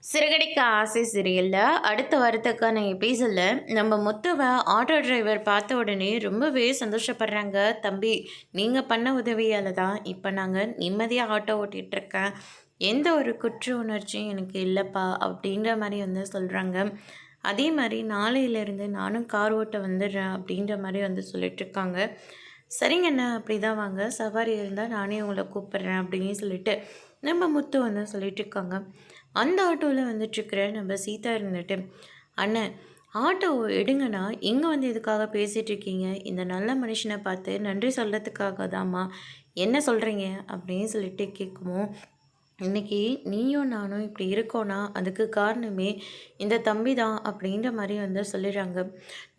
சிறகடிக்க ஆசை சீரியலில் அடுத்த வாரத்துக்கான எபிசோடில் நம்ம முத்துவை ஆட்டோ டிரைவர் பார்த்த உடனே ரொம்பவே சந்தோஷப்படுறாங்க. தம்பி, நீங்கள் பண்ண உதவியால் தான் இப்போ நாங்கள் நிம்மதியாக ஆட்டோ ஓட்டிகிட்ருக்கேன். எந்த ஒரு குற்ற உணர்ச்சியும் எனக்கு இல்லைப்பா அப்படின்ற மாதிரி வந்து சொல்கிறாங்க. அதே மாதிரி நாளையிலேருந்து நானும் கார் ஓட்ட வந்துடுறேன் அப்படின்ற மாதிரி வந்து சொல்லிட்டுருக்காங்க. சரிங்கண்ணா, அப்படி தான் வாங்க, சவாரி இருந்தால் நானே உங்களை கூப்பிட்றேன் அப்படின்னு சொல்லிட்டு நம்ம முத்து வந்து சொல்லிட்டு இருக்காங்க. அந்த ஆட்டோவில் வந்துட்டுருக்கிற நம்ம சீதா இருந்துட்டு, அண்ணன் ஆட்டோ எடுங்கண்ணா, இங்கே வந்து எதுக்காக பேசிகிட்டு இருக்கீங்க? இந்த நல்ல மனுஷனை பார்த்து நன்றி சொல்கிறதுக்காக தாம்மா. என்ன சொல்கிறீங்க அப்படின்னு சொல்லிட்டு கேட்குமோ, இன்றைக்கி நீயும் நானும் இப்படி இருக்கோன்னா அதுக்கு காரணமே இந்த தம்பி தான் அப்படின்ற மாதிரி வந்து சொல்லிடுறாங்க.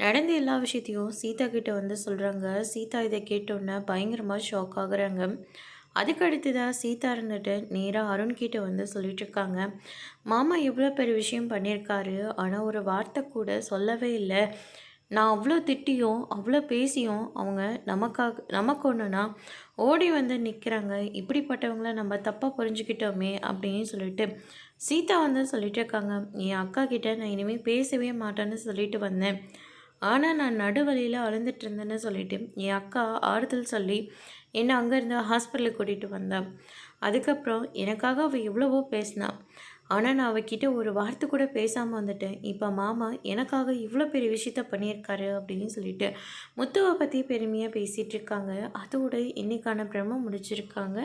நடந்த எல்லா விஷயத்தையும் சீதா கிட்ட வந்து சொல்கிறாங்க. சீதா இதை கேட்டோன்னே பயங்கரமாக ஷாக் ஆகுறாங்க. அதுக்கு அடுத்ததாக சீதா இருந்துட்டு நேராக அருண்கிட்ட வந்து சொல்லிட்டுருக்காங்க. மாமா எவ்வளோ பெரிய விஷயம் பண்ணியிருக்காரு, ஆனால் ஒரு வார்த்தை கூட சொல்லவே இல்லை. நான் அவ்வளோ திட்டியும் அவ்வளோ பேசியும் அவங்க நமக்கு ஒன்றுனா ஓடி வந்து நிற்கிறாங்க. இப்படிப்பட்டவங்கள நம்ம தப்பாக புரிஞ்சுக்கிட்டோமே அப்படின்னு சொல்லிட்டு சீதா வந்து சொல்லிட்டு இருக்காங்க. என் அக்கா கிட்ட நான் இனிமேல் பேசவே மாட்டேன்னு சொல்லிட்டு வந்தேன். ஆனால் நான் நடுவழியில் அழுந்துட்டு இருந்தேன்னு சொல்லிட்டு என் அக்கா ஆறுதல் சொல்லி என்னை அங்கேருந்து ஹாஸ்பிட்டலுக்கு கூட்டிகிட்டு வந்தாள். அதுக்கப்புறம் எனக்காக அவள் எவ்வளவோ பேசினாள். ஆனால் நான் அவகிட்ட ஒரு வார்த்தை கூட பேசாமல் வந்துட்டேன். இப்போ மாமா எனக்காக இவ்வளோ பெரிய விஷயத்த பண்ணியிருக்காரு அப்படின்னு சொல்லிட்டு முத்துவை பற்றி பெருமையாக பேசிகிட்டு இருக்காங்க. அதோடு இன்றைக்கான பிரம்ம முடிச்சிருக்காங்க.